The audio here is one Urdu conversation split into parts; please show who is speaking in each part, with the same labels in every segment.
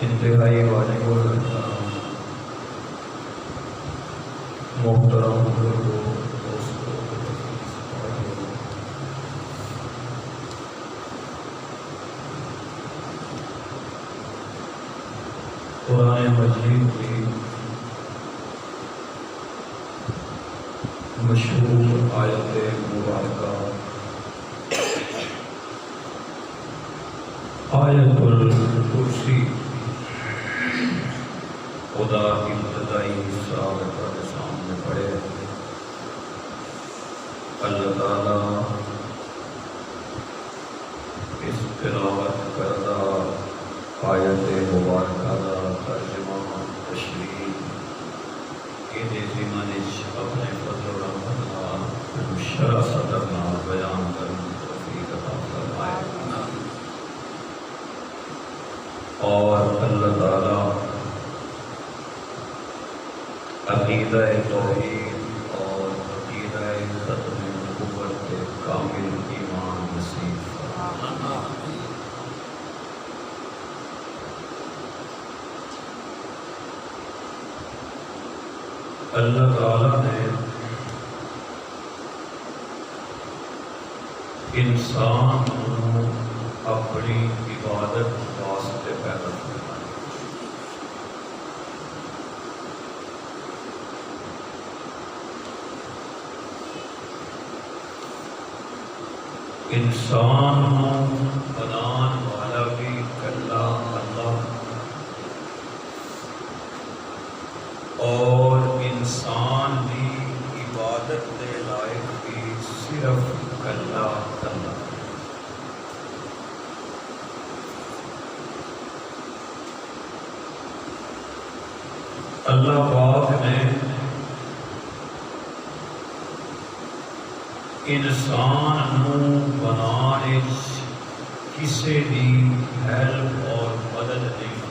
Speaker 1: انتہائی واجب محترم قرآن مجید کی مشہور آیت مبارکہ آیت الکرسی خدا کی ابتدائی حصہ کے سامنے پڑے. اللہ تعالیٰ اس تلاوت کردہ آیت مبارکہ کا ترجمہ تشریح یہ زمانش اپنے فضل و رحمت کا شرح صدر نال بیان کرنے کی توفیق عطا فرمائے. اور اللہ تعالیٰ عقیدہ توحید اور عقیدہ ختم نبوت کے کامل ایمان نصیب فرمائے. اللہ تعالیٰ نے انسان کو اپنی عبادت واسطے پیدا کیا. انسان بنان والا بھی کلا اللہ اور انسان کی عبادت کے لائق بھی صرف کلا اللہ. اللہ پاک نے انسان بنانے کسی بھی ہیلپ اور مدد نہیں.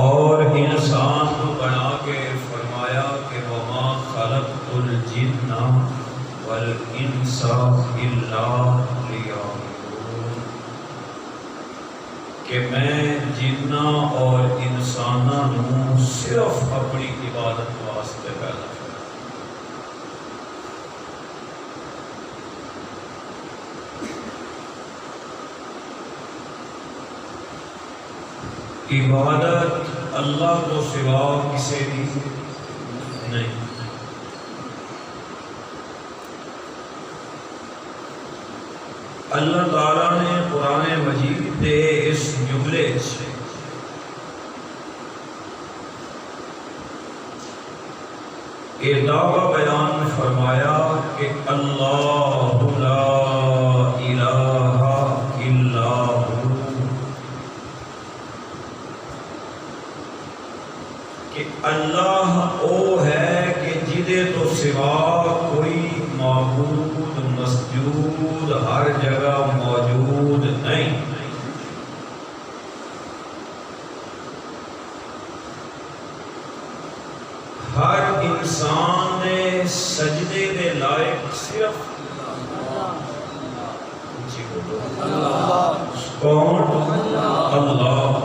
Speaker 1: اور انسان کو بنا کے فرمایا کہ وما خلقت الجن والانس الا لیعبدون، کہ میں جنہ اور انسانوں صرف اپنی عبادت واسطے پیدا کیا. عبادت اللہ کو سوا کسی بھی نہیں. اللہ تعالیٰ نے قرآن مجید کے اس جملے سے یہ دعویٰ بیان فرمایا کہ کہ اللہ لا الہ الا ہو، کہ اللہ او ہے کہ جدے تو سوا کوئی معبود مسجود ہر جگہ موجود نہیں۔ ہر انسان نے سجدے دے لائق صرف کون؟ اللہ۔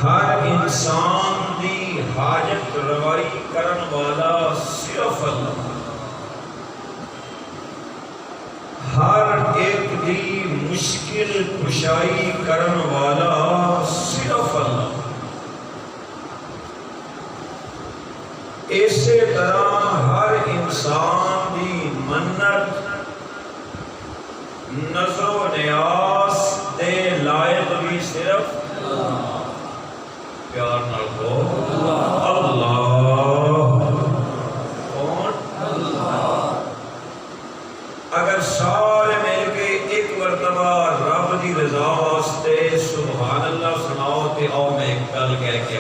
Speaker 1: ہر انسان دی حاجت روائی کرن والا صرف اللہ۔ ہر ایک دی مشکل کشائی کرن والا صرف اللہ۔ اسی طرح ہر انسان دی منت نظر و نیاز دے لائق بھی صرف پیار نہ کو اللہ۔ کون؟ اللہ۔ اگر سارے مل کے ایک مرتبہ رب دی رضا واسطے سبحان اللہ سناؤ تے آؤ میں ایک گل کہہ کے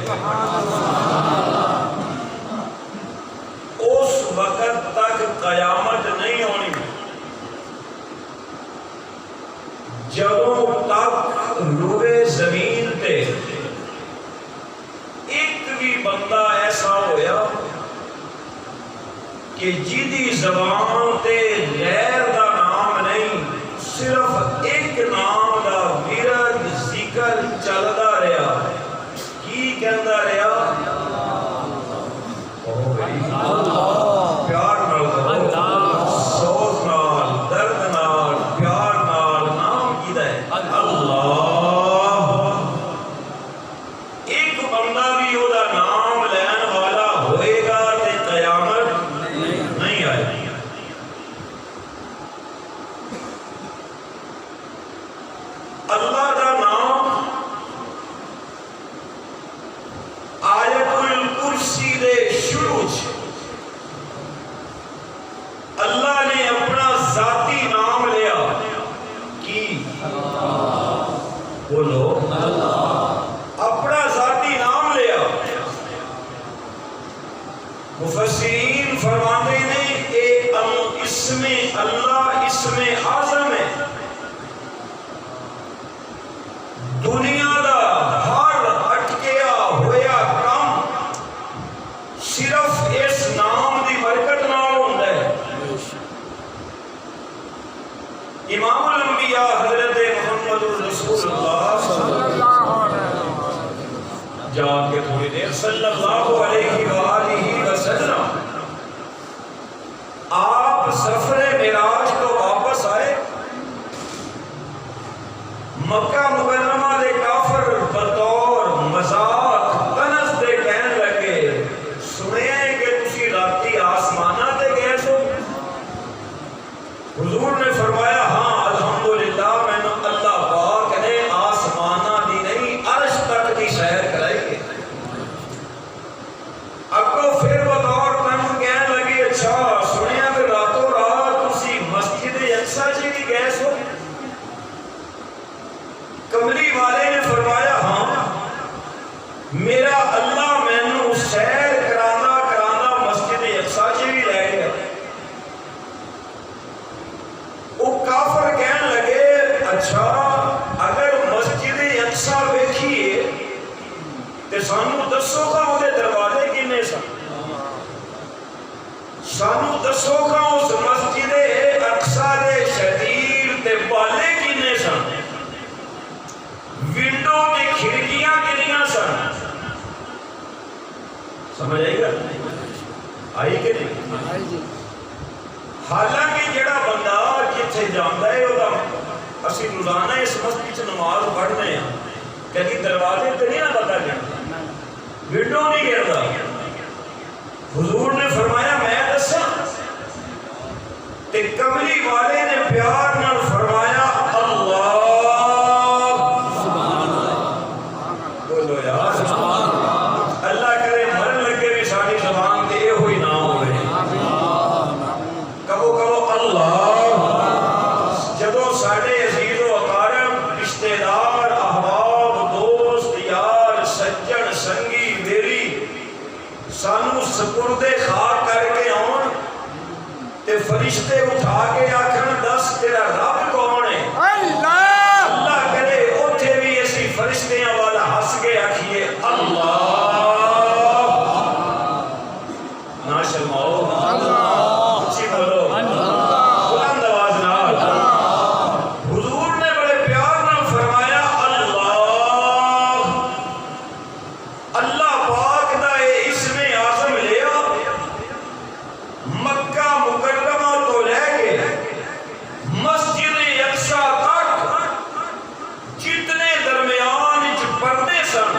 Speaker 1: اس وقت تک قیامت نہیں ہونی جب تک روئے زمین تے ایک بھی بندہ ایسا ہویا کہ جیدی زبان تے غیر دا نام نہیں، صرف ایک نام دا ورد ذکر چلدا رہا، کی کہندا رہا؟ پیار نال سوز نال درد نال پیار نال نام کیدا ہے اللہ۔ ایک بندہ بھی او دا نام لین والا ہوئے گا تے قیامت نہیں آئے گی۔ اللہ دا نام آیت الکرسی دے شروع اللہ نے اپنا ذاتی نام لیا کی بولو اپنا ذاتی نام لیا۔ مفسرین فرماتے ہیں اے اسم اللہ اسم اعظم ہے، دنیا دا ہر اٹکیا ہویا کام صرف اس نام دی برکت نال ہوندا ہے۔ امام الانبیاء حضرت محمد رسول اللہ صلی اللہ علیہ وسلم جا کے تھوڑی دیر صلی اللہ علیہ وآلہ وسلم آپ سفر معراج تو واپس آئے، مکہ مکرمہ دے کافر بطور مذاق طنز دے کہن لگے سنے کہ تسی راتی آسمانہ تے گئے سو؟ حضور نے فرمایا ہاں الحمدللہ میں نے اللہ پاک نے آسمانہ دی نہیں عرش تک دی سیر کرائی ہے۔ اگو پھر بطور طنز کہن لگے اچھا سنیا کہ راتوں رات تسی مسجد اقصی جی بھی گئے سو؟ کملی والے نے فرمایا ہاں میرا اللہ مینوں سیر کرانا کرانا مسجد اقصی جی بھی لے گیا۔ وہ کافر کہنے لگے اچھا اگر مسجد اقصی ویکھیے تے سانو دسو گا وہ دروازے کنے سن، سانو دسو گا اس مسجد اقصی دے شتیر تے بالے کنے سن، ونڈو تے کھڑکیاں کنیاں سن۔ سمجھ آئی گا؟ آئی کہ نہیں؟ حالانکہ جڑا بندہ جتھے جاندا ہے او اسی روزانہ اس مسجد چ نماز پڑھنے ہیں، کبھی دروازے تے نہیں نہ پتہ جاندا، ونڈو نہیں گردا۔ حضور نے فرمایا میں دساں تے کملی والے نے پیار نال فرمایا اللہ۔ سبحان اللہ، بولو یار سبحان اللہ۔ اللہ کرے مرن لگے بھی ساری زبان تے یہ ہوئی نام ہوئے سپردے خاک کر کے آن تے فرشتے اٹھا کے آکھن دس تیرا رب کون ہے؟ اللہ کرے اوتھے بھی اسی فرشتیاں والا ہنس کے آکھیے اللہ نہ شرماؤ اچھی بولو بلند آواز نال حضور نے بڑے پیار نال فرمایا اللہ پاک دا اے اسم اعظم لیا مکہ مکرمہ تو لے کے مسجد اقصی تک جتنے درمیان پردے سن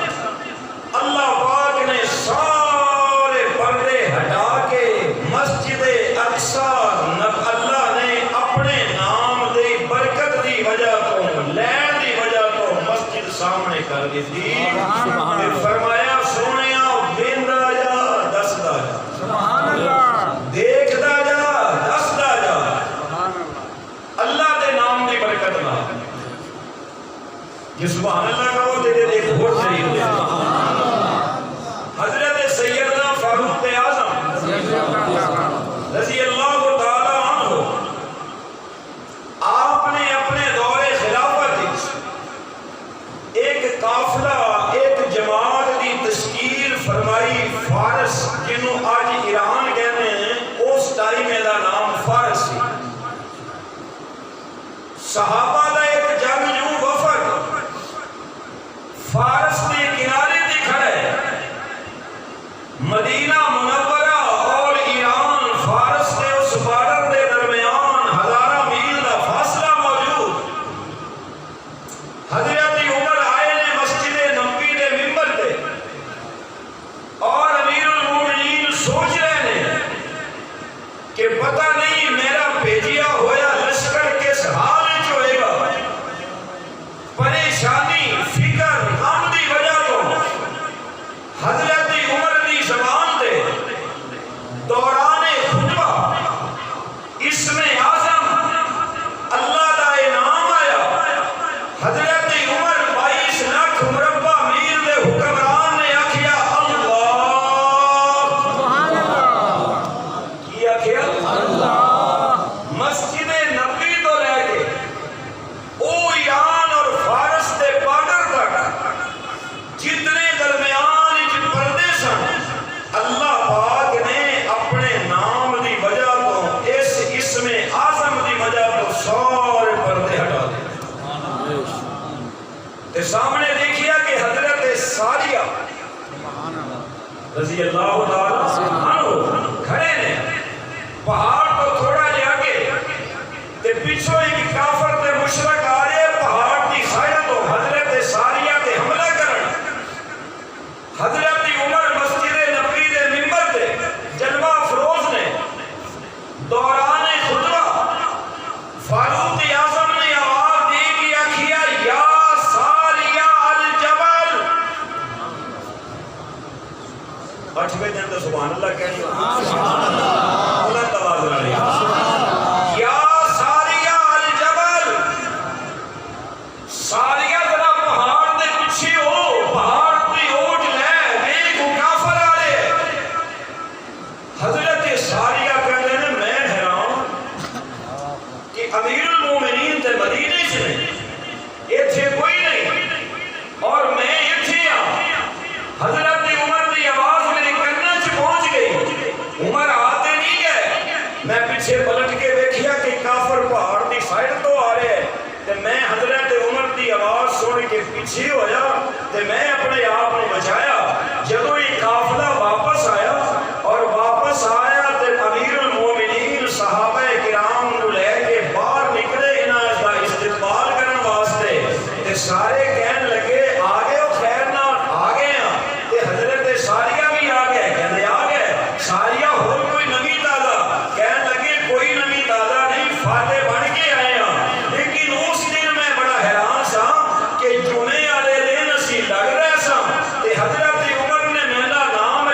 Speaker 1: اللہ پاک نے سارے پردے ہٹا کے مسجد اقصی اللہ نے اپنے نام دی برکت دی وجہ تو لین دی وجہ تو مسجد سامنے کر دی تھی پھر فرمایا سونیا ویندا جا دسدا جا دیکھدا جا دسدا جا اللہ دے نام دی برکت نال یہ سبحان اللہ کہو تے ایک اور شریف حضرت سیدنا فاروق اعظم رضی اللہ تعالی عنہ آپ نے اپنے دور خلافت ایک قافلہ ایک جماعت دی تشکیل فرمائی فارس جنہوں آج ایران کہنے ہیں اس ٹائم دا نام فارس سی صحابہ دا ایک جنگجو وفد فارس کے کنارے تے کھڑے مدینہ منورہ اور ایران فارس کے اس بارڈر کے درمیان ہزارہ میل کا فاصلہ موجود حضرت عمر آئے نے مسجد نبوی کے ممبر تے اور امیر المومنین سوچ رہے ہیں کہ پتہ نہیں میرا بھیجیا ہویا لشکر کس حال وچ ہوئے گا پریشانی فکر غم دی وجہ تو حضرت عمر دی زبان تے دوران خطبہ اسم اعظم اللہ دا نام آیا حضرت عمر 22 لاکھ مربع میل دے حکمران نے آکھیا اللہ کی آکھیا اللہ مسجد نبوی تو لے کے او ایران اور فارس دے بارڈر تک جتنے درمیان پردے سن اللہ پاک نے اپنے نام دی وجہ تو اس اسم اعظم دی وجہ تو سارے پردے ہٹا دے تے سامنے دیکھیا کہ حضرت ساریہ رضی اللہ تعالی عنہ کھڑے نے پہاڑ تو تھوڑا جے آگے تے پیچھے ایک کافر تے مشرک آ رہے پہاڑ دی سائڈ تو حضرت ساریہ تے حملہ کرن حضرت عمر مسجد نبوی دے ممبر تے جلوہ افروز نے دوران خطبہ فاروق اعظم نے آواز دی کہ آکھیا یا ساریہ الجبل 8ویں دن تو سبحان اللہ کہہ بلند آواز نال یا ساریہ الجبل ساریہ ذرا پہاڑ دے پیچھے ہو پہاڑ دی اوٹ لے دیکھو کافر آ رہے حضرت ساریہ کہتے ہیں میں حیران کہ امیر المومنین تے مدینے سے ایتھے کوئی نہیں اور میں ایتھے حضرت عمر دی آواز میرے کنا چ پہنچ گئی عمر آتے نہیں گئے میں پیچھے پلٹ کے دیکھیا کہ کافر پہاڑ دی سائڈ تو آ رہے تے میں حضرت عمر دی آواز سن کے پیچھے ہویا تے میں اپنے آپ کو بچایا جدوں یہ قافلہ واپس آیا اور واپس آیا تے امیر المومنین صحابہ کرام کو لے کے باہر نکلے انہاں دا استقبال کرن واسطے تے سارے کہن لگے آ گئے ہو خیر نال آ گئے ہاں تے حضرت ساریہ بھی آ گئے کہندے آ گئے ساریہ ہور کوئی نمی تازہ کہن لگے کوئی نمی تازہ نہیں فاتح بن کے آئے ہاں لیکن اس دن میں بڑا حیران سا کہ جمعے والے دن اسی لگ رہے سا تے حضرت عمر نے میرا نام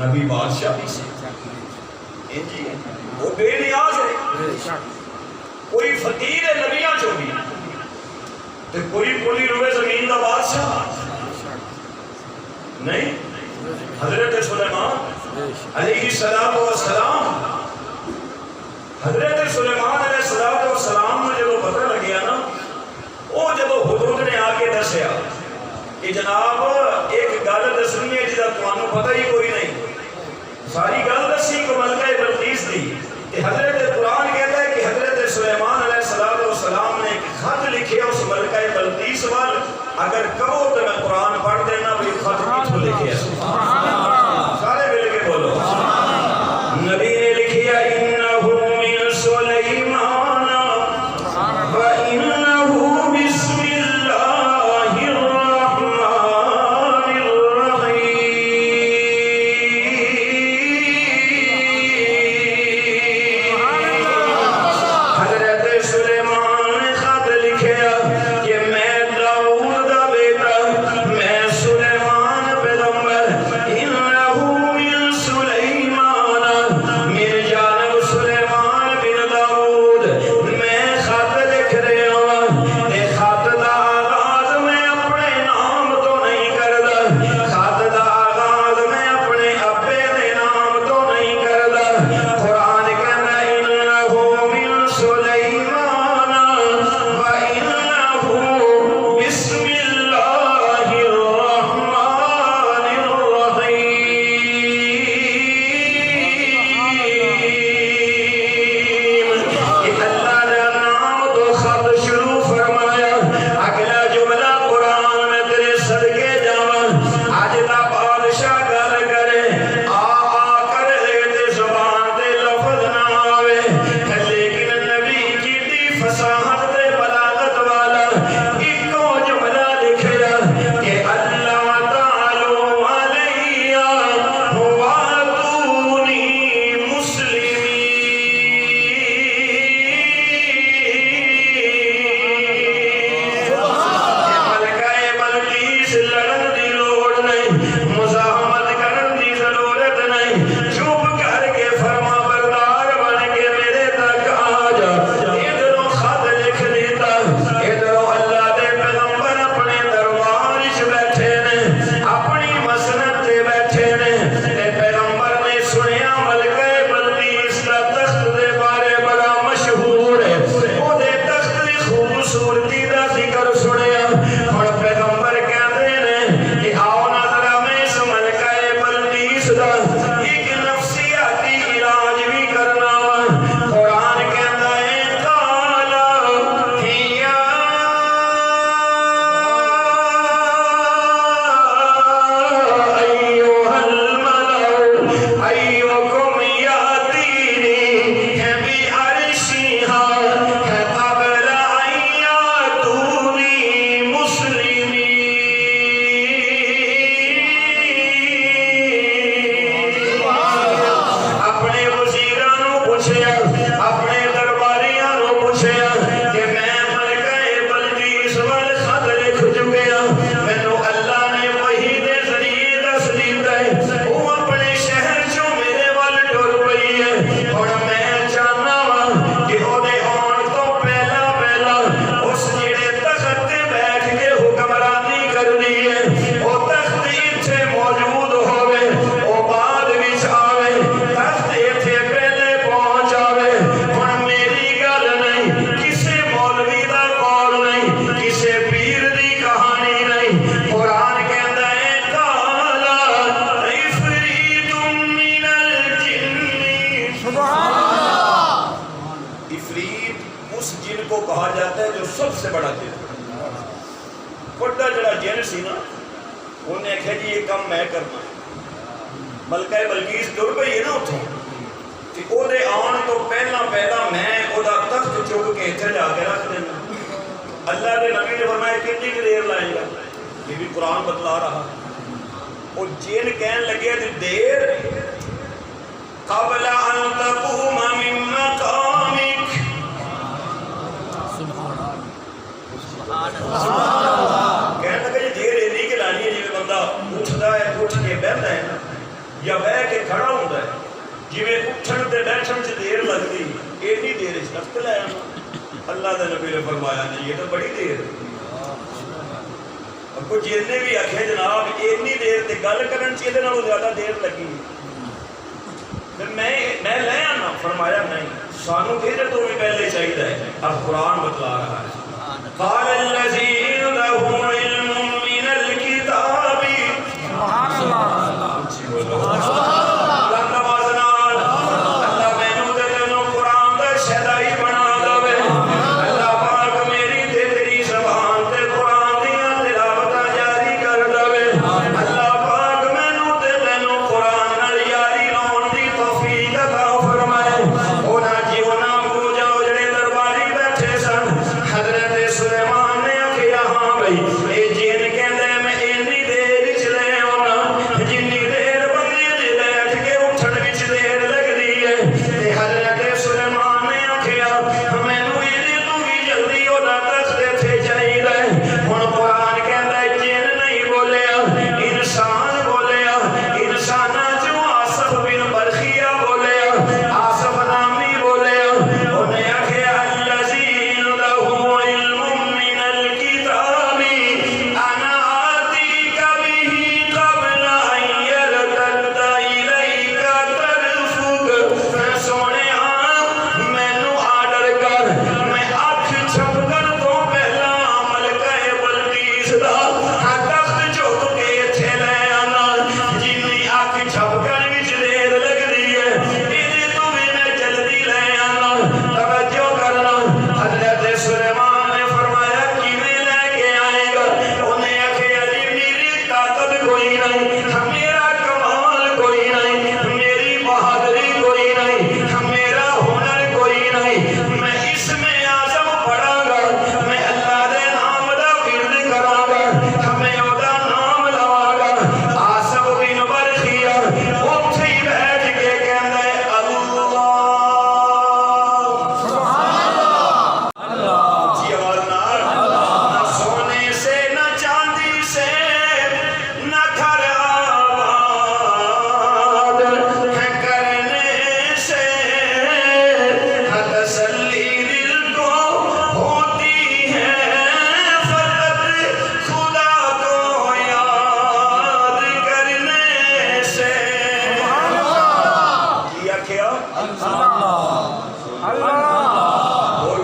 Speaker 1: نبی بادشاہ بھی سے جی وہ بے نیاز ہے کوئی فقیر ہے نبیاں چو بھی تو کوئی پولی روئے زمین کا بادشاہ نہیں حضرت سلیمان علیہ السلام حضرت سلیمان علیہ السلام نے جب پتہ لگیا نا وہ جب حدود نے آ کے دسیا کہ جناب ایک گل دسنی ہے جہاں تمہیں پتہ ہی کوئی نہیں ساری گل دسی کو ملکہ بلقیس دی کہ حضرت قرآن کہتا ہے کہ حضرت سلیمان علیہ السلام نے ایک خط لکھے اس ملکہ بلقیس وال اگر کہو تو میں قرآن پڑھ دینا بھی خط کتوں لکھے سارے مل کے بولو نبی نے لکھیا انہو من سلیمان و انہو بسم اللہ الرحمن الرحیم حضرت سلیمان نے خط لکھیا کہ میں داؤد دا بیٹا میں سلیمان پیغمبر انہو من سلیمان میری جانب سلیمان بن داؤد میں خط لکھ رہا ہوں تے خط دا آغاز میں اپنے نام تو نہیں کردا خط دا آغاز میں اپنے ابے دے نام تو نہیں کردا قرآن کہنا انہو من سلیمان و انہو بسم اللہ الرحمن الرحیم کہ اللہ نے نام تو خط شروع فرمایا اگلا جملہ قرآن میں تیرے صدقے جاواں آج دا بادشاہ گل کرے آ کر تے زبان تے لفظ نہ آوے لیکن نبی کی دی فصاحت تے بلاغت والا ایکو جملہ لکھیا کہ اللہ تعالی علیہ واتونی ملکہ بلقیس لڑن دی لوڑ نہیں مزاحمت کرن دی ضرورت نہیں چپ کر کے فرما بردار بن کے میرے تک آ جا ادھروں خط لکھ دیتا ادھروں اللہ دے پیغمبر اپنے دربار وچ بیٹھے نے اپنی مسند تے بیٹھے نے تے پیغمبر نے سنیا ملکہ بلقیس دا تخت دے بارے بڑا مشہور ہے او دے تخت دی خوبصورتی دا ذکر سنیا ہن پیغمبر کہندے نے کہ آؤ نا ذرا میں اس ملکہ بلقیس دا ایک نفسیاتی علاج بھی کرنا وا قرآن کہندا ہے قالا ہیا ایھا الملأ ایھکم یاتینی بعرشھا قبل ان یاتونی مسلمین اپنے وزیراں نوں پوچھیا اپنے درباریاں نوں پوچھیا کہ میں ملکہ بلقیس ول خط لکھ چکیا مینوں اللہ نے وحی دے ذریعے دس دیتا ہے وہ اپنے شہر چوں میرے ول ٹر پئی ہے ہن میں چاہنا وا کہ او دے آن تو پہلا پہلا اس جڑے تخت تے بیٹھ کے حکمرانی کرنی ہے او تخت ایتھے موجود ہووے او بعد وچ آوے تخت ایتھے پہلے پہنچ آوے ہن میری گل نہیں کسے مولوی دا قول نہیں کسے پیر دی کہانی نہیں قرآن کہندا ہے قالا عفریت من الجن عفریت اس جن کو کہا جاتا ہے جو سب سے بڑا جن بڑا جڑا جن سی نا انہیں کہا جی یہ کام میں کرنا ملکہ بلقیس ٹر پئی ہے نا اتھوں کہ او دے آن تو پہلا میں او دا تخت چک کے اتھے جا کے رکھ دینا اللہ دے نبی نے فرمایا کتنی دیر لائے گا یہ بھی قرآن بتلا رہا وہ جن کہن لگے دیر قبل ان تقوم من مقامک کہنے لگا یہ دیر اینی کہ لانی ہے جب بندہ اٹھتا ہے اٹھ کے بیٹھتا ہے نا
Speaker 2: یا بہ کے کھڑا ہوتا ہے جویں اٹھن تے بیٹھن چ دیر لگتی اینی دیر وچ رخت لے آنا اللہ دے نبی نے فرمایا نہیں یہ تو بڑی دیر کو جینے بھی آخے جناب اینی دیر تے گل کرن چ یہ زیادہ دیر لگی میں لے آنا فرمایا نہیں سانو یہ تو بھی پہلے چاہیے اب قرآن بتلا رہا ہے قال الذین لهم علم من الکتاب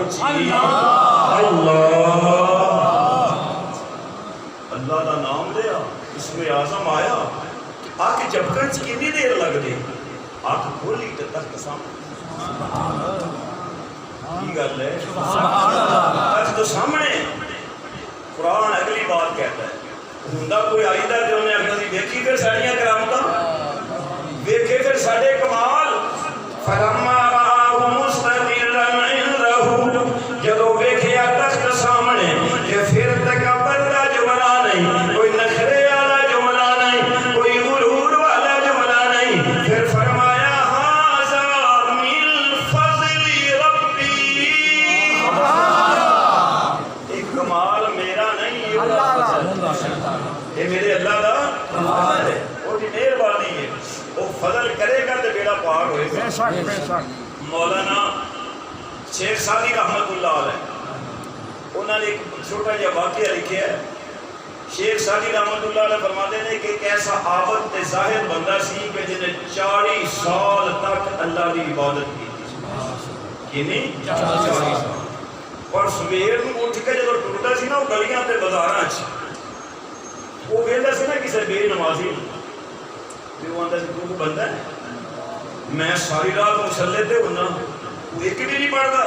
Speaker 2: سبحان اللہ اللہ دا نام لیا اسم اعظم آیا آکھ جھپکن چ کتنی دیر لگ دی آکھ کھولی تے تخت سامنے کی گل ہے تخت تو سامنے قرآن اگلی بات کہتا ہے ہوندا کوئی آئیدہ تے انہیں اگلی دیکھی پھر ساڑیاں کرامتاں دیکھے پھر ساڑے کمال فلما راہ مستقرا عندہ جدو ویکھیا تخت سامنے کہ پھر تکبر دا جملہ نہیں کوئی نخرے والا جملہ نہیں کوئی غرور والا جملہ نہیں پھر فرمایا ھذا من فضل ربی ایک کمال میرا نہیں یہ میرے اللہ دا کمال ہے وہ بھی مہربانی ہے وہ فضل کرے گا تو بیڑا پار ہوئے گا مولانا شیخ سعدی رحمت اللہ علیہ انہوں نے ایک چھوٹا جا واقعہ لکھا ہے شیخ سعدی رحمت اللہ علیہ فرماتے ہیں کہ ایک ایسا عابد تے زاہد بندہ سی کہ جنہیں 40 سال تک اللہ کی عبادت کی تھی نہیں 40 سال اور سویر میں اٹھ کے جب ٹوٹا سی نا وہ گلیاں تے بازاراں وہ کہتا سی نا کسی بے نمازی پھر وہ آتا سی تو بندہ ہے میں ساری رات مسلے تے ہونا وہ ایک بھی نہیں پڑھتا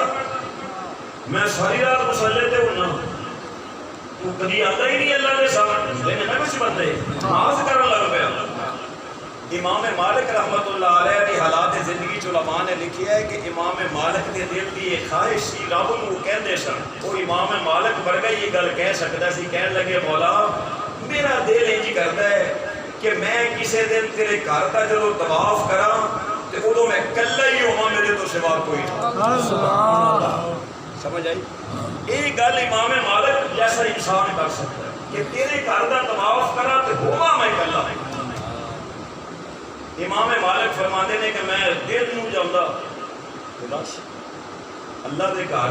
Speaker 2: میں ساری رات مسلے تے ہونا تو کدی آتا ہی نہیں اللہ کے سامنے لیکن میں کچھ بندے نماز کرنے لگ پیا امام مالک رحمت اللہ علیہ کی حالات زندگی چ علماء نے لکھیا ہے کہ امام مالک کے دل کی ایک خواہش سی رب نوں کہندے سن وہ امام مالک ورگا یہ گل کہہ سکدا سی کہن لگے مولا میرا دل انج کردا ہے کہ میں کسی دن تیرے گھر دا جدوں طواف کراں تے اودوں میں کلا ہی ہوواں میرے تو سوا کوئی سبحان اللہ سمجھ آئی یہ گل امام مالک جیسا انسان کر سکتا ہے کہ تیرے گھر دا طواف کراں تے ہوواں میں کلا امام مالک فرماتے ہیں کہ میں دل نو جاؤں اللہ دے گھر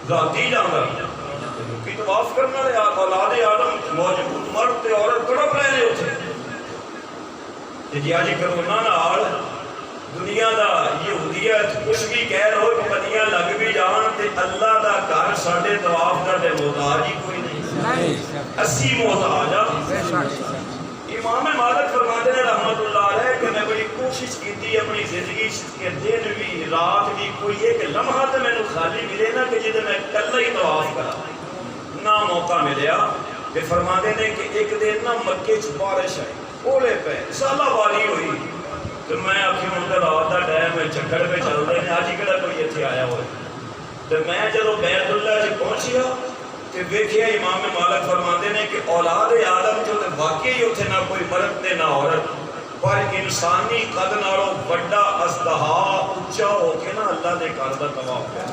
Speaker 2: ذاتی جانا کہ طواف کرنا ہے اولاد آدم موجود مرد تے عورت تڑپ رہے ہیں اتنے تے جی آج کرونا نال دنیا دا یہودیت کچھ بھی کہہ رہو کہ پتیاں لگ بھی جان تے اللہ دا گھر ساڈے طواف دا تے محتاج ہی کوئی نہیں اسی محتاج آ امام مالک فرماتے ہیں رحمت اللہ علیہ کہ میں بڑی کوشش کی اپنی زندگی کے دن بھی رات بھی کوئی ایک لمحہ تو میں خالی ملے نا کہ جدے میں کل ہی طواف کرا نہ موقع ملیا کہ فرماتے ہیں کہ ایک دن نہ مکے چ بارش آئی اولے پہ سالہ باری ہوئی تو میں آخی منتر رات کا ٹائم ہے چکر پہ چل رہے ہیں آج کہڑا کوئی اتنے آیا ہوئے تو میں جب بیت اللہ سے پہنچیا تو ویکھیا امام مالک فرماتے ہیں کہ اولاد آدم جو واقعی اتنے نہ کوئی مرد نے نہ عورت پر انسانی قد نالوں بڑا ازدہا اچھا ہو کے نا اللہ دے گھر دا طواف ہے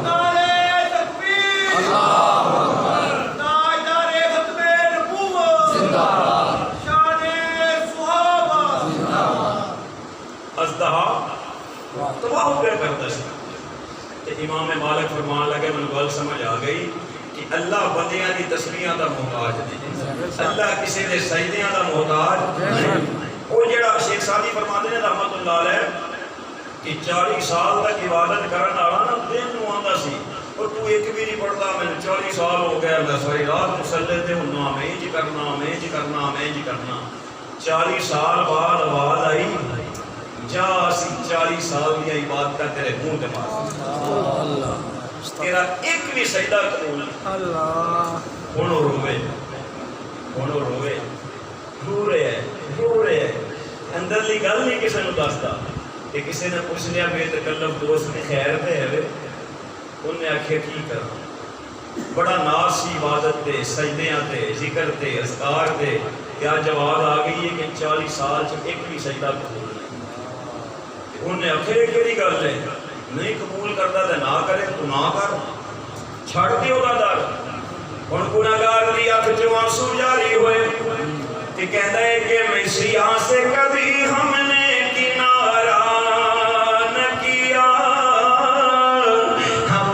Speaker 3: نعرہ تکبیر تاجدار ختم نبوت زندہ شان صحابہ زندہ
Speaker 2: ازدہا طواف پہ کرتا ہے کہ امام مالک فرمان لگے من گل سمجھ آ گئی کہ اللہ بندیاں دی تسبیحاں دا محتاج نہیں اللہ کسی دے سجدیاں دا محتاج نہیں وہ جڑا شیخ سعدی فرماتے ہیں رحمت اللہ علیہ کہ 40 سال تک عبادت کرن والا نا دن نو آندا سی اور تو ایک بھی نہیں پڑھتا میں 40 سال ہو گیا میں ساری رات مصلی تے ہننا میں انج کرنا میں انج کرنا میں انج کرنا 40 سال بعد آواز آئی جا اسی 40 سال دی عبادت تیرے منہ تے مار تیرا ایک بھی سجدہ قبول اللہ ہن روے رو رہے اندرلی گل نہیں کسی نے دستا کہ کسی نے پوچھ لیا بے تکلف دوست نے خیر تے ہے انہیں آخیا کی کرنا بڑا ناز سی عبادت تے سجدیاں تے ذکر تے اذکار تے کیا جواب آ گئی ہے کہ 40 سال چ ایک بھی سجدہ قبول نہیں انہیں آخیا کیڑی گل ہے نہیں قبول کرتا تو نہ کرے تو نہ کر چھڑ دیو دا در ہن گناہگار دی اکھ چوں آنسو جاری ہوئے کہ کہتا ہے کہ مسیح سے کبھی ہم نے کنارہ نہ کیا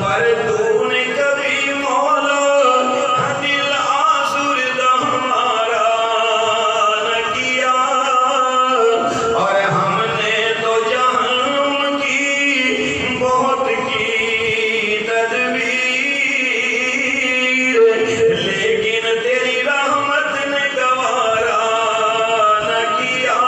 Speaker 2: پر تو نے کبھی مولا دل آزردہ ہمارا نہ کیا اور ہم نے تو جہنم کی بہت کی تدبیر لیکن تیری رحمت نے گوارا نہ کیا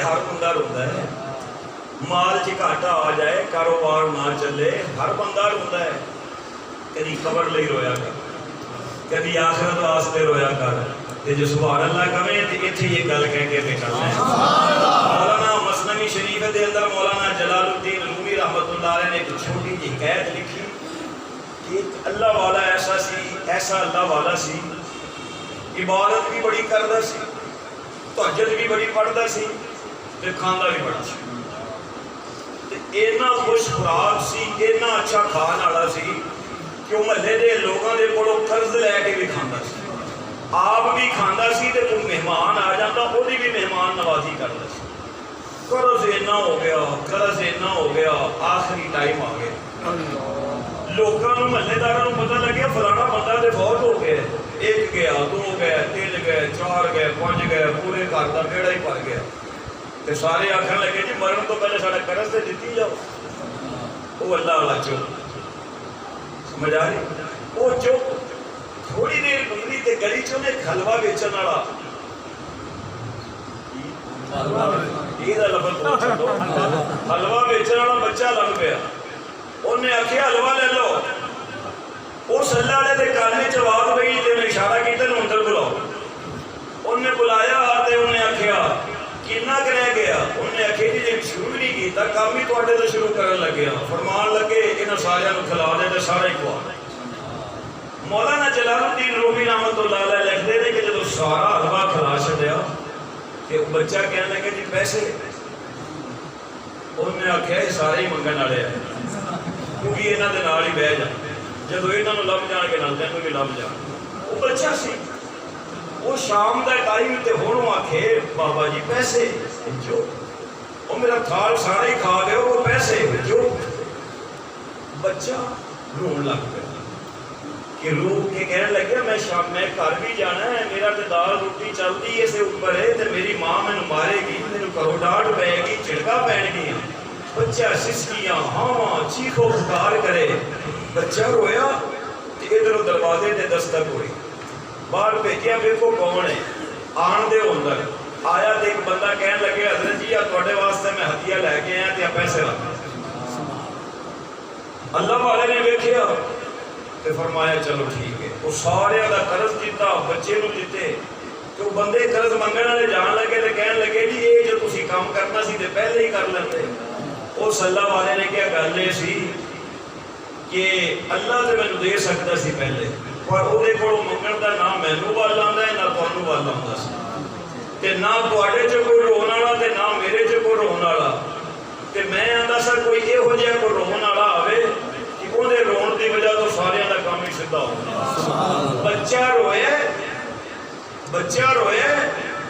Speaker 2: ہر بندہ روندا ہے، مال چ گھاٹا آ جائے، کاروبار نہ چلے، ہر بندہ روندا ہے۔ کدی قبر لئی رویا کر، کدی آخرت واسطے رویا کر، تے جو سبحان اللہ کہے تے ایتھے یہ گل کہہ کے نکلنا ہے۔ مولانا مثنوی شریف دے اندر مولانا جلال الدین رومی رحمۃ اللہ علیہ نے ایک چھوٹی جی حکایت لکھی کہ ایک اللہ والا ایسا اللہ والا سی، عبادت بھی بڑی کردا سی، تہجد بھی بڑی پڑھدا سی تے کھاندا بھی بڑا سی، تے اینا خوش خوراک سی، اینا اچھا کھان والا سی کہ وہ محلے دے لوگاں دے کولوں قرض لے کے بھی کھاندا سی، آپ بھی کھاندا سی تے کوئی مہمان آ جاتا وہی بھی مہمان نوازی کردا سی۔ قرض اینا ہو گیا، آخری ٹائم آ گیا، لوگوں کو محلے داراں نوں پتہ لگیا فلانا بندہ تے فوت ہو گیا، ایک گیا، دو گئے، تین گئے، چار گئے، پانچ گئے، پورے گھر دا بیڑا ہی بھر گیا۔ تے سارے آکھن لگے جی مرن تو پہلے ساڈا قرض تے دتی جاؤ۔ وہ اللہ والا چپ، سمجھ آ رہی؟ وہ چپ، تھوڑی دیر گزری تے گلی چوں ایک حلوہ بیچن والا، یہ لفظ تو چھڈو، حلوہ بیچن والا بچہ لگ پیا، انہیں آخیا حلوہ لے لو۔ اس اللہ والے دے کان وچ آواز پئی تے انہیں اشارہ کیتا نوں اندر بلاؤ۔ انہیں بلایا تے انہیں آخیا کنا کہ رہ گیا؟ انہیں آخیا جی شروع نہیں کیتا، کام ہی تواڈے تو شروع کرن لگے ہاں، فرمان لگے انہاں سارے نوں کھلا دے تے سارے کھوا دے۔ مولانا جلال الدین رومی رحمۃ اللہ علیہ لکھتے ہیں کہ جب سارا حلوہ کھلا چھڈیا کہ بچہ کہنے لگے جی پیسے، انہیں آخیا یہ سارے ہی منگن والے ہیں کیونکہ یہاں دے نال ہی بہ جان، جب یہاں نوں لب جان کے نال تینوں بھی لب جان۔ وہ بچہ سی، وہ شام دا ٹائم تے ہن آکھے بابا جی پیسے جو وہ میرا تھال سارے ہی کھا گئے، وہ پیسے جو بچہ رون لگ پیا کہ رو کے کہنے لگے میں شام میں گھر بھی جانا ہے، میرا تے دال روٹی چلتی ہے سے اوپر ہے تے میری ماں مینوں مارے گی، مینوں گھروں ڈانٹ پے گی، جھڑکا پین گیا۔ بچہ سسکیاں ہاں چیخو پکار کرے، بچہ رویا تے ادھر دروازے تے دستک ہوئی، باہر بھیجیا ویکھو کون ہے، آن دے اندر آیا تے ایک بندہ کہنے لگے حضرت جی تواڈے واسطے میں ہدیہ لے کے آیا تے پیسے رکھ۔ اللہ والے نے ویکھیا تے فرمایا چلو ٹھیک ہے، وہ سارے دا قرض دیتا، بچے نوں دیتے، تو بندے قرض منگن والے جان لگے تے کہنے لگے جی یہ جو تسی کام کرنا سی تے پہلے ہی کر لیندے۔ اس اللہ والے نے کیا گل یہ سی کہ اللہ تے مینوں دے سکدا سی پہلے، پر وہ کولوں منگن دا نہ مینوں ول آندا ہے نہ تانوں ول آندا سی، تے نہ تواڈے چ کوئی رون والا تے نہ میرے چ کوئی رون والا، تے میں آندا سر کوئی یہو جہا کوئی رون والا آوے کہ وہ دے رون دی وجہ تو سارے دا کام ہی سیدھا ہو گیا۔ بچہ روئے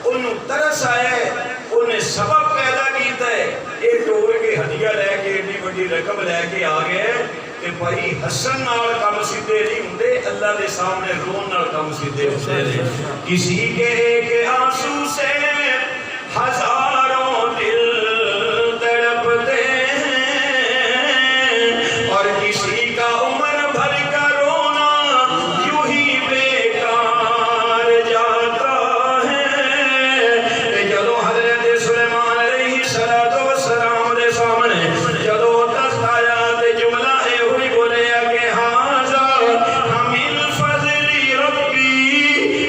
Speaker 2: انہوں ترس آیا ہے، انہیں سبب پیدا کیتا ہے، ایک ٹور کے ہدیہ لے کے اتنی بڑی رقم لے کے آ گئے کہ بھائی حسن نال کام سیدھے نہیں ہوندے، اللہ دے سامنے رون نال کام سیدھے ہوندے نے۔ کسی کے ایک آنسو سے ہزاروں دل تڑپتے ہیں، اور کسی کا عمر بھر کا رونا یوں ہی بیکار جاتا ہے۔ جدو حضرت سلیمان علیہ السلام دے سامنے جدو تخت آیا تے جملہ اے ہوئی بولے کہ ہاذا من فضل ربی،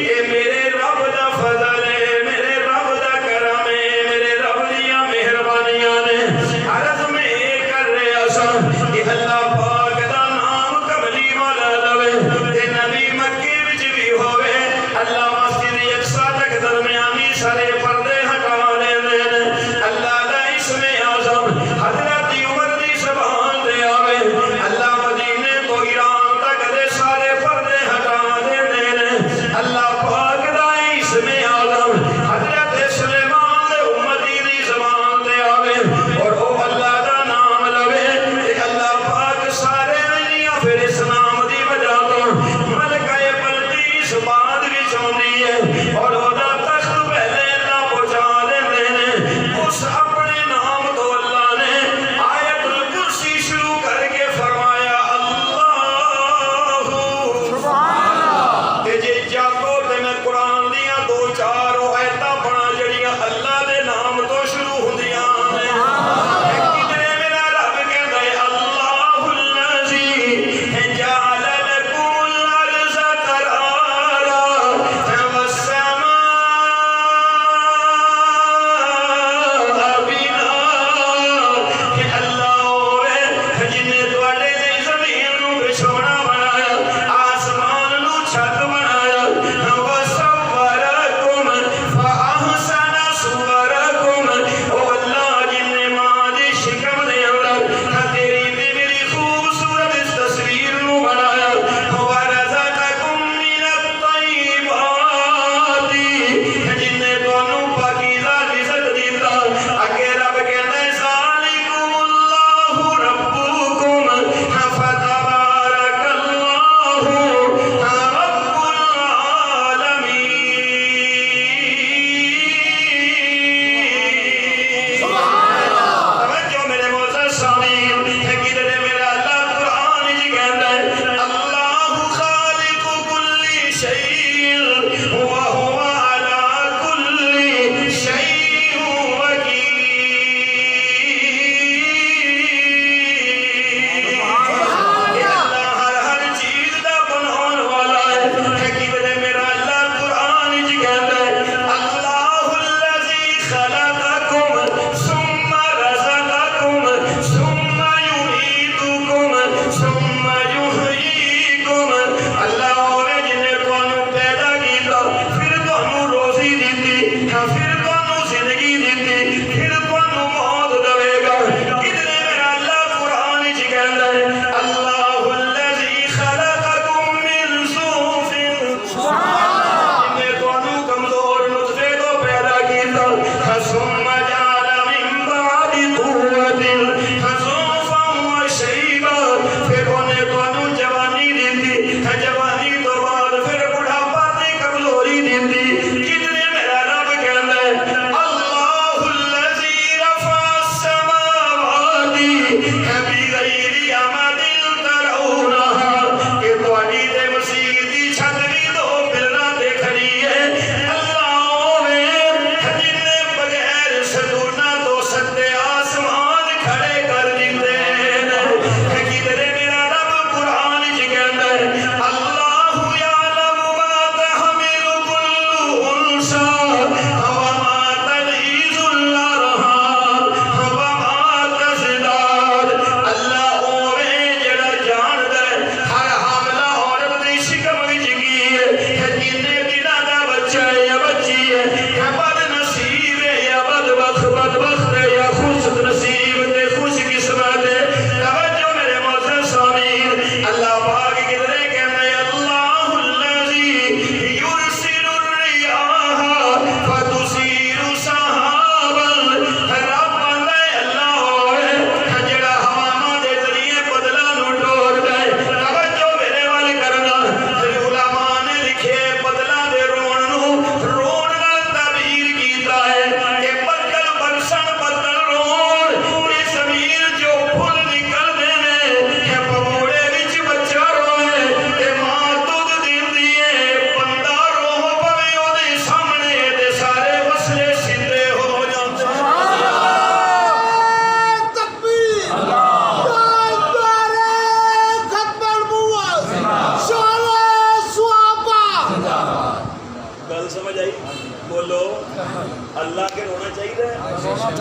Speaker 2: اے میرے رب دا فضل ہے، میرے رب دا کرم ہے،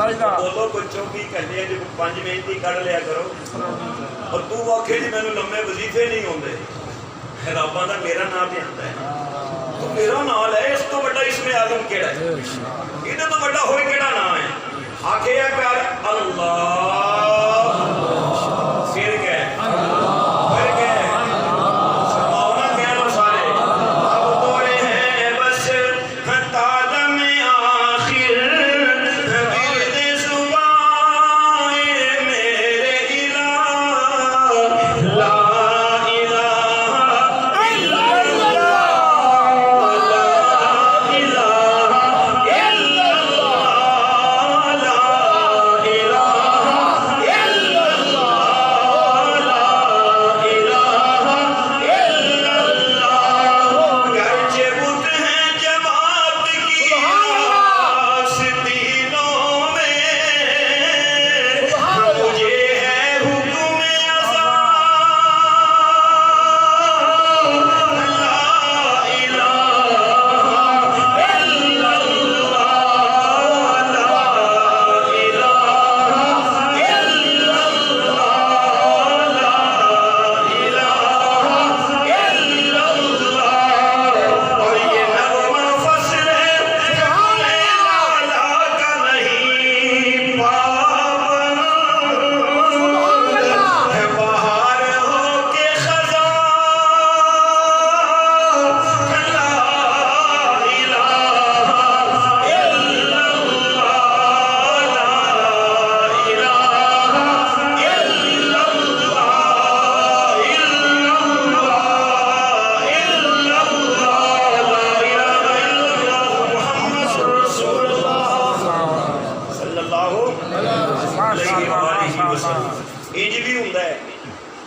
Speaker 2: بولو کوئی 24 گھنٹے جو 5 منٹ ہی کڑھ لیا کرو اور تو آکھے جی مینوں لمے وظیفے نہیں ہوندے رباں دا میرا نام تے آندا ہے تو میرا نام ہے اس تو بڑا اسم اعظم کیڑا ہے یہ تو بڑا ہوئے کیڑا نام ہے آکھے یا کر اللہ پھر کہہ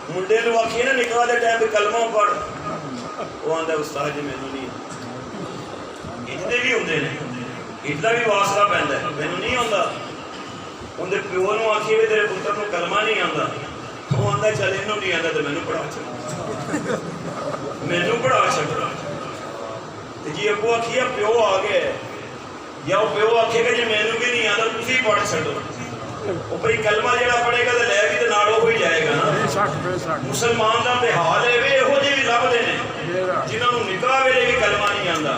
Speaker 2: منڈے نو آکھیے نا نکاح دے ٹائم کلمہ پڑھ وہ آندا استاد جی مینوں نہیں اتنے بھی ہوندے نے اتنا بھی واسطہ پیندا ہے مینوں نہیں آندا اندے پیو نو آکھیے وی تیرے پتر نو کلمہ نہیں آندا وہ آندا چل اینوں نہیں آندا تے مینوں پڑھا چھڈ مینوں پڑھا چھڈ تے جی ابو آکھیے پیو آ گئے یا وہ پیو آکھے گا جی مینوں بھی نہیں آندا تسی پڑھ چھڈو وہ بھئی کلمہ جڑا پڑھے گا تے لے بھی تے نال ہوئی جائے گا نا مسلمان دا تے حال ہے وے ہو جے بھی لبدے نے جنہاں نوں نکاح ویلے بھی کلمہ نہیں آندا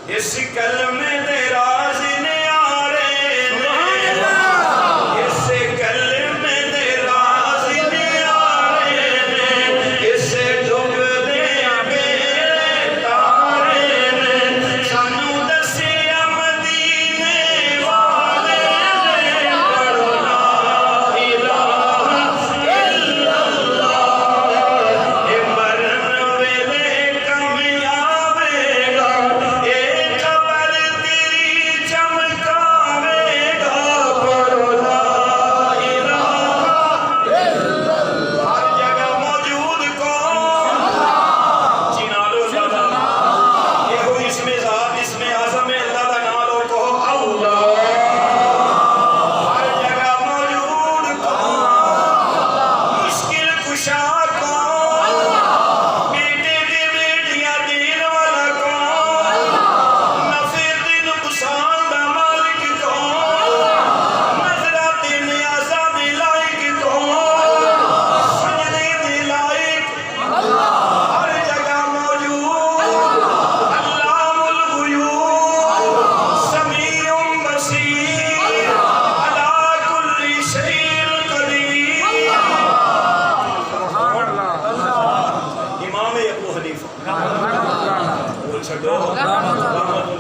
Speaker 2: اس کلمے دے راز نے آرے اس کلمے دے راز نے آرے اس ڈوب دے میرے تارے سانوں دسیا مدینے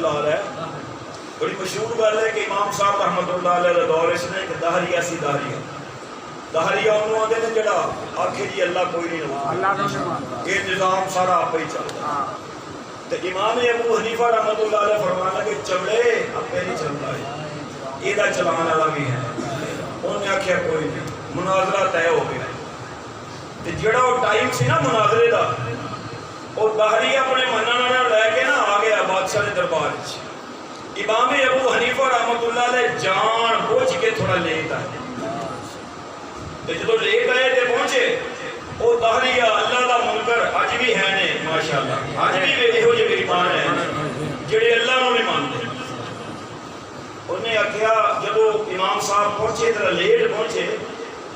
Speaker 2: والے بڑی مشہور گل ہے کہ امام صاحب رحمۃ اللہ علیہ دا دور اس نے کہ دہریہ سی دہریہ انہوں آدھے نے جڑا آکھے جی اللہ کوئی نہیں نماز یہ نظام سارا آپ ہی چلتا تو امام ابو حنیفہ رحمۃ اللہ علیہ فرمانا کہ چمڑے اپنے نہیں چلتا ہے یہ دا چلان والا بھی ہے انہوں نے آکھیا کوئی نہیں مناظرہ طے ہو گیا تو جڑا وہ ٹائم سی نا مناظرے دا وہ دہری اپنے منن لے کے نا آ گیا بادشاہ کے دربار امام ابو حنیفہ رحمۃ اللہ علیہ جان بوجھ کے تھوڑا لیٹ آئے تو جدو لیٹ آئے تے پہنچے وہ دہریہ اللہ دا منکر اج بھی ہے نے ماشاءاللہ اج بھی یہو جے میری مان ہے جڑے اللہ نو نہیں مانتے انہیں انہیں آخیا جب امام صاحب پہنچے ذرا لیٹ پہنچے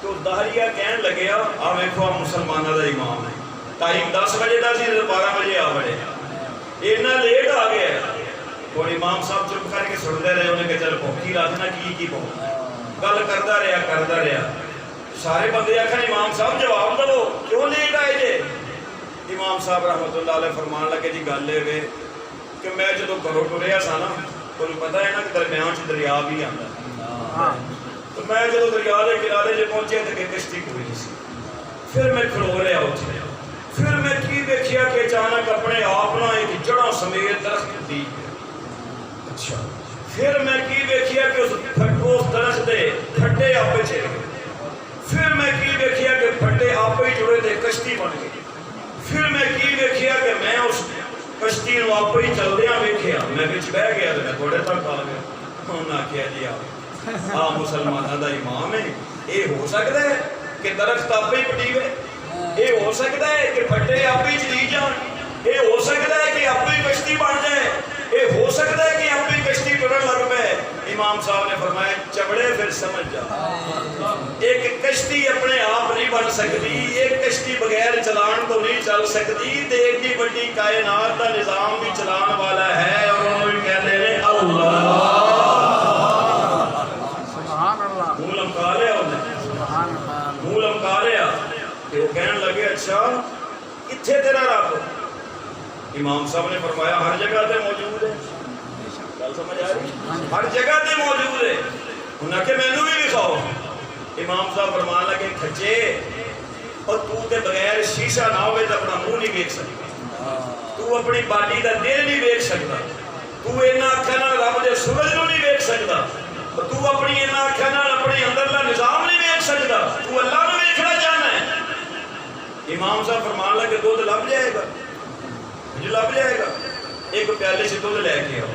Speaker 2: تو دہریہ کہن لگیا آ ویکھو مسلمانوں کا امام ہے ٹائم 10 بجے کا سی 12 بجے آ بڑے اتنا لیٹ آ گیا اور امام صاحب چپ کر کے سنتے رہے انہیں کہ چل پوکھی رکھنا کی پہنچ گل کرتا رہا سارے بندے آخر امام صاحب جواب دو کیوں لیٹ آئے جے امام صاحب رحمت اللہ علیہ فرمان لگے جی گل یہ کہ میں جدو گھروں ٹریا سا نا تمہیں پتا ہے نا کہ درمیان چ دریا بھی آتا تو میں جدو دریا کے کنارے جو پہنچے تو کشتی کوئی نہیں سی پھر میں کھلو رہا اتنے پھر میں کی دیکھیا کہ اچانک اپنے آپ نہ ایک جڑوں سمیت درخت دی اچھا پھر میں کی دیکھیا کہ اس درخت دے پھٹے آپے چلے گئے پھر میں کی دیکھیا کہ پھٹے آپے ہی جڑے تھے کشتی بن گئی پھر میں کی دیکھیا کہ میں اس کشتی نو آپے ہی چلدیاں ویکھیا میں وچ بہ گیا تو میں تھوڑے تک آ گیا انہوں نے آخیا جی آ مسلمانوں دا امام ہے یہ ہو سکتا ہے کہ درخت آپے ہی پٹیوے یہ ہو سکتا ہے کہ پھٹے آپے ہی چلی جان یہ ہو سکتا ہے کہ آپے ہی کشتی بن جائے یہ ہو سکتا ہے کہ آپے ہی کشتی ٹرن لگ پے امام صاحب نے فرمایا چبڑے پھر سمجھ جا ایک کشتی اپنے آپ نہیں بن سکتی ایک کشتی بغیر چلان تو نہیں چل سکتی تے ایک دی بڑی کائنات کا نظام بھی چلان والا ہے اور انہوں نے کہتے ہیں اللہ منہ لمکا لیا انہیں منہ لمکا لیا کہ وہ کہنے لگے اچھا کتھے تیرا رب امام صاحب نے فرمایا ہر جگہ تے موجود ہے گل سمجھ آ رہی ہر جگہ تے موجود ہے انہاں کہ مینوں بھی دکھاؤ امام صاحب فرمان لگے کھچے اور تو تے بغیر شیشہ نہ ہوئے تے اپنا منہ نہیں دیکھ سکتا تو اپنی باڈی دا دل نہیں دیکھ سکتا تو انہاں اکھاں نال رب دے سورج نوں نہیں دیکھ سکتا تو اپنی انہاں اکھاں نال اپنے اندر دا نظام نہیں دیکھ سکتا تو اللہ نوں دیکھنا چاہنا ہے امام صاحب فرمان لگے دودھ لب جائے گا مجھے لب جائے گا ایک پیالے سے دودھ لے کے آؤ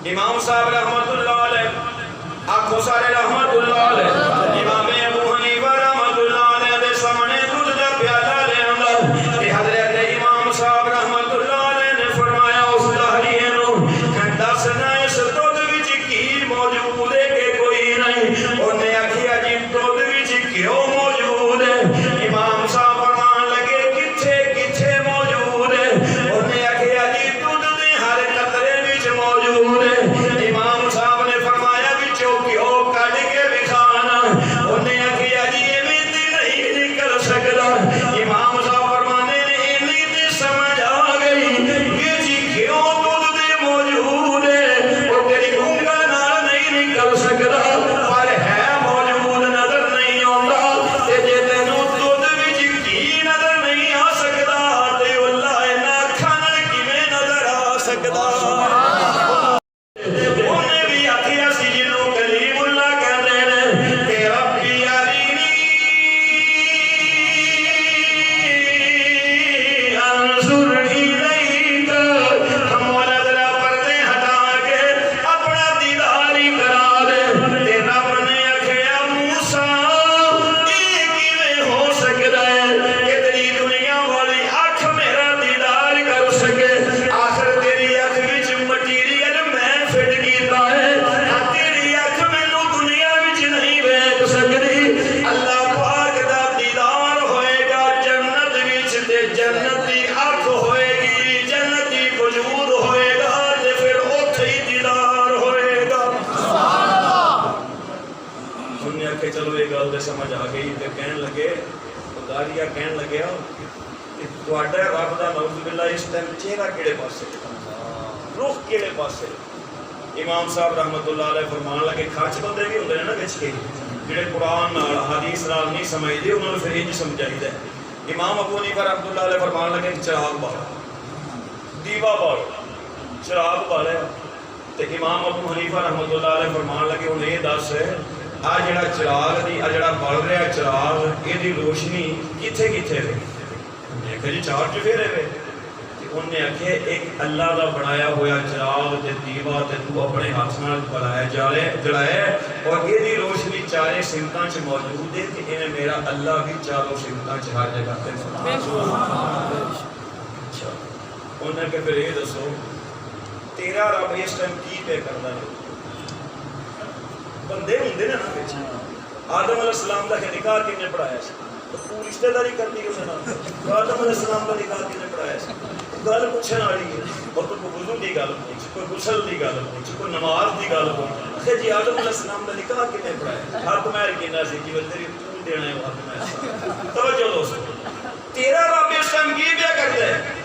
Speaker 2: امام صاحب رحمت اللہ علیہ آنکھوں سارے رحمت اللہ علیہ امام ابو حنیفہ رحمت اللہ علیہ دے سامنے دودھ دا پیالہ لے آندا کہ حضرت امام صاحب رحمت اللہ علیہ نے فرمایا اس دہریے نو دسنا اس دودھ وچ کی موجود ہے کہ کوئی نہیں انہیں آکھیا جی دودھ وچ کیوں موجود ہے امام صاحب فرمان لگے کتھے کتھے موجود ہے انہیں آکھیا جی دودھ دے ہر قطرے وچ موجود ہے امام صاحب نے فرمایا وچوں کیوں کڈ کے وکھانا انہیں آکھیا جی ایویں تے نہیں نکل سکدا امام صاحب فرمانے نے ایویں تے سمجھ آ گئی کہ جی کیوں دودھ دے موجود ہے وہ تیری اونگاں نال نہیں نکل سکدا پر ہے موجود نظر نہیں آوندا تے جے تینوں دودھ وچ کی نظر نہیں آ سکدا تے اللہ انہاں اکھاں نال کیویں نظر آ سکدا انہیں بھی آخیا سی جنوں کلیم اللہ کہندے نے کہ ربی ارینی انظر الیک ہم نظر پردے ہٹا کے اپنا دیدار ہی کرا دے تے رب نے آخیا موسیٰ یہ کیویں ہو سکدا ہے کہ تیری دنیا والی اکھ میرا دیدار کر سکے آخر تیری اکھ وچ مٹیریل میں فٹ کیتا ہے تیری اکھ مینوں دنیا وچ نہیں ویکھ سکدی اللہ پاک دا دیدار ہوئے گا جنت وچ تے جنتی اکھ ہوئے گی جنتی وجود ہوئے گا تے پھر اوتھے ہی دیدار ہوئے گا انہیں آکھے چلو یہ گل تے سمجھ آ گئی تے کہن لگے داریہ کہن لگیا کہ تہاڈا رب دا نعوذ باللہ اس ٹائم چہرہ کیڑے پاسے رخ کیڑے پاسے امام صاحب رحمت اللہ علیہ فرمان لگے کھچ بندے بھی ہوندے نے نا وچ کے جڑے قرآن نال حدیث نال نہیں سمجھدے انہاں نوں پھر انج سمجھائیدا ہے امام ابو حنیفہ رحمت اللہ علیہ فرمان لگے چراغ بال دیوا بال چراغ بالیا تے امام ابو حنیفہ رحمت اللہ علیہ فرمان لگے ہن یہ دس آ جڑا چراغ دی آ جڑا بل رہا چراغ یہ دی روشنی کتھے کتھے رہے دیکھو جی چار چفیرے وے انہوں نے آکھے ایک اللہ دا بنایا ہویا چراغ تے دیوا تے تو اپنے ہاتھ نال بلایا جڑائے اور یہ دی روشنی چارے سمتاں چ موجود ہے کہ انہیں میرا اللہ بھی چاروں سمتاں چ ہر جگہ تے اچھا انہوں نے کہ پھر یہ دسو تیرا رب اس ٹائم کی پہ کردا ہے بندے ہوندے نے نا وچ آدم علیہ السلام دا نکاح کنے پڑھایا سی تو رشتہ داری کرنی اس نال آدم علیہ السلام دا نکاح کنے پڑھایا سی گل پوچھن والی ہے اور کوئی وضو دی گل پوچھ کوئی غسل دی گل پوچھ کوئی نماز دی گل پوچھ کہ جی آدم علیہ السلام دا نکاح کنے پڑھایا حق مہر کینا سی کہ تیری تو دینا ہے حق مہر توجہ دوستو تیرا رب اس ٹائم کی بیا کردا ہے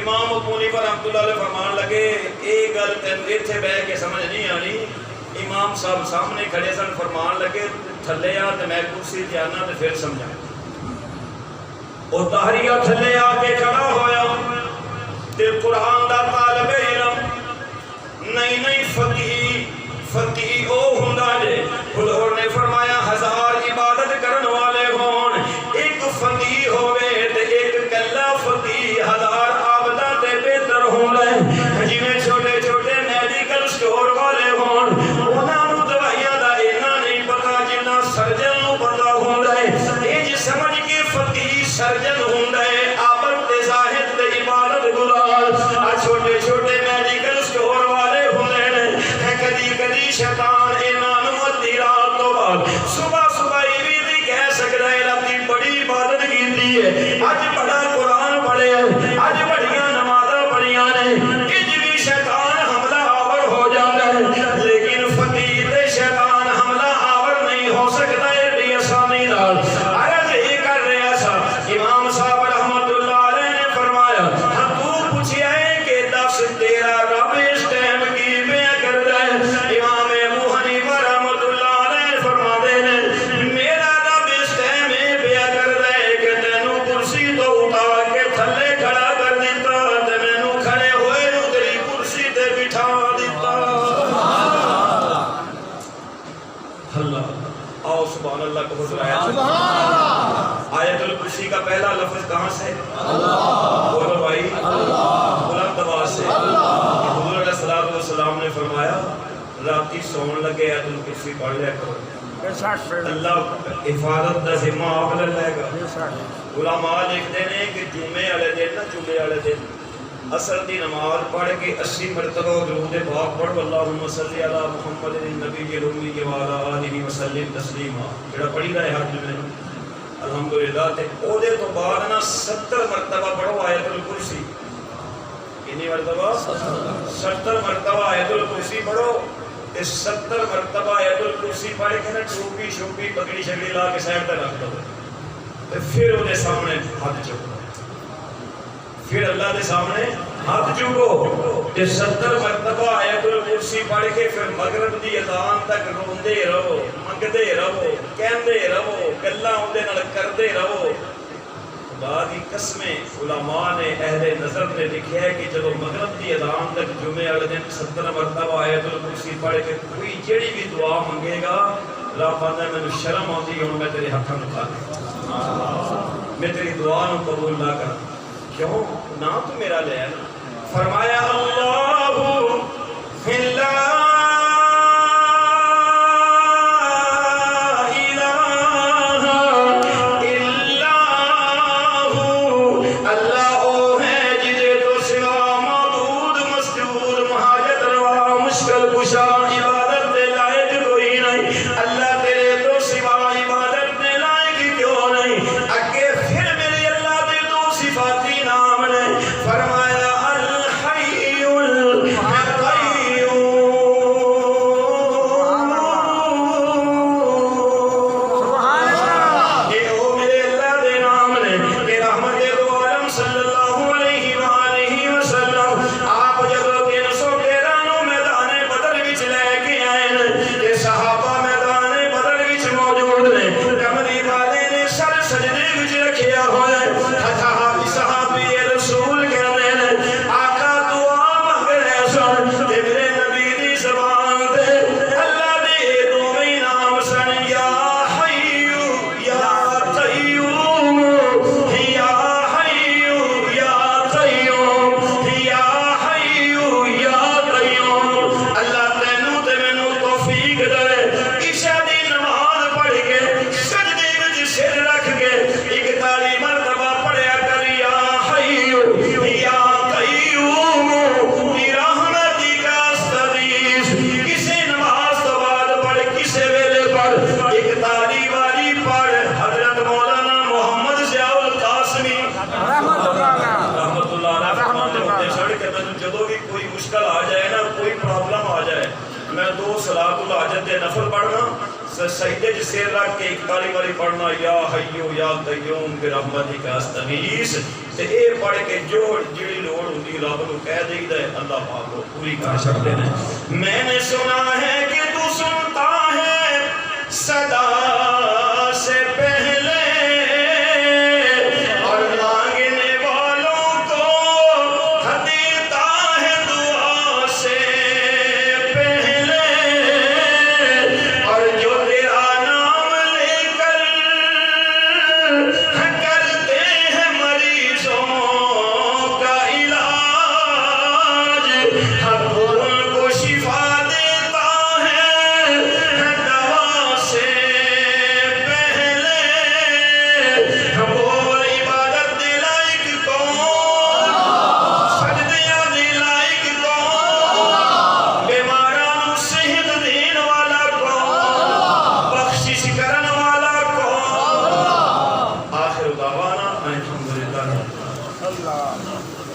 Speaker 2: امام ابو حنیفہ رحمۃ اللہ علیہ فرمان لگے یہ گل تینوں ایتھے بیٹھ کے سمجھ نہیں آنی امام صاحب سامنے کھڑے سن فرمان لگے تھلے آ تے میں کرسی تے آنا تے پھر سمجھا او طاہریہ تھلے آ کے کھڑا ہویا تے قرآن دا طالب علم نہیں فقیہ او ہوندا جے حضور نے فرمایا 1000 عبادت کرن والے ہون ایک فقیہ ہوے تے ایک کلا فقیہ 1000 عابداں تے بہتر ہوندا جویں چھوٹے چھوٹے میڈیکل سٹور والے ہون انہاں نوں دوائیاں دا اینا نہیں پتہ جنہ سرجن نوں پتہ ہوندا ہے اے جی سمجھ کے فقیہ سرجن ہوندا ہے عابد تے زاہد تے عبادت گزار آ چھوٹے چھوٹے میڈیکل سٹور والے ہوندے نے کدی کدی شیطان انہاں نوں ادھی رات تو بعد صبح صبح یہ بھی کہہ سکدا ہے راتی بڑی عبادت کیتی ہے اج بڑا قرآن پڑھیا اج بڑیاں نمازاں پڑھیاں نے اج بھی شیطان حملہ آور ہو جاتا ہے لیکن فقیر تے شیطان حملہ آور نہیں ہو سکتا ہے بے آسانی نال عرض یہ کر رہا سا امام صاحب رحمۃ اللہ علیہ نے فرمایا تو پوچھیا ہے کہ دس تیرا رب اس ٹائم کی بیا کردا ہے امام ابو حنیفہ رحمۃ اللہ علیہ فرماتے ہیں میرا رب اس ٹائم بیا کردا ہے کہ تینوں کرسی تو اتار کے تھلے کھڑا کر دیتا تے مینوں کھڑے ہوئے نوں تیری کرسی تے بٹھا دیتا اللہ آؤ سبحان اللہ کو بتلایا آیت الکرسی کا پہلا لفظ کہاں سے اللہ بولو بھائی اللہ بلند آواز سے اللہ حضور علیہ الصلوۃ والسلام نے فرمایا راتی سون لگے آیت الکرسی پڑھ لیا کرو اللہ حفاظت دا ذمہ آپ لے لے گا علماء لکھتے ہیں کہ جمعے والے دن اثر دی نماز پڑھ کے 80 مرتبہ درود پاک پڑھو اللہم صلی علی محمد النبی الامی وعلی آلہ وسلم تسلیما جڑا پڑھی دا ہے ہر جمعے الحمدللہ تے او دے تو بعد نا 70 مرتبہ پڑھو آیت الکرسی کتنی مرتبہ 70 مرتبہ آیت الکرسی پڑھو تے 70 مرتبہ آیت الکرسی پڑھ کے نا ٹوپی شوپی پگڑی شگڑی لا کے سائڈ تے رکھ دو تے پھر او دے سامنے ہاتھ چکو پھر اللہ دے سامنے ہاتھ چکو تے 70 مرتبہ آیت الکرسی پڑھ کے پھر مغرب دی اذان تک روندے رہو منگدے رہو کہندے رہو گلاں اودے نال کردے رہو خدا دی قسمیں علماء نے اہل نظر نے لکھیا ہے کہ جب مغرب دی اذان تک جمعے والے دن 70 مرتبہ آیت الکرسی پڑھ کے کوئی جڑی بھی دعا منگے گا اللہ فرماتا ہے مینوں شرم آتی ہن میں تیرے ہاتھاں نوں کھا میں تیری دعا نوں قبول نہ کر کیوں نام تو میرا لے ہے فرمایا اللہ فرمایا الحی پڑھ ایک تالی والی پڑھ حضرت مولانا محمد ضیاء قاسمی رحمت اللہ علیہ چھڑ کے میں جدو بھی کوئی مشکل آ جائے نا کوئی پرابلم آ جائے میں 2 صلاۃ الحاجت دے نفل پڑھنا سجدے جس سے رکھ کے 41 والی پڑھنا یا حیو یا قیوم برحمتک استغیث تے اے پڑھ کے جو جڑی لوڑ ہوندی رب نو کہہ دئیدا ہے اللہ پاک کو پوری کر چھڑدے نے میں نے سنا ہے کہ تو سنتا ہے صدا سے پہلے اور مانگنے والوں کو دیتا ہے دعا سے پہلے اور جو تیرا نام لے کر کرتے ہیں مریضوں کا علاج ہم ان کو شفا دیتا ہے دوا سے پہلے وہ عبادت دلائق کون سجدیاں دلائق کون بیماران صحت دین والا کون بخشش کرن والا کون آخر دعوانا الحمدللہ
Speaker 3: اللہ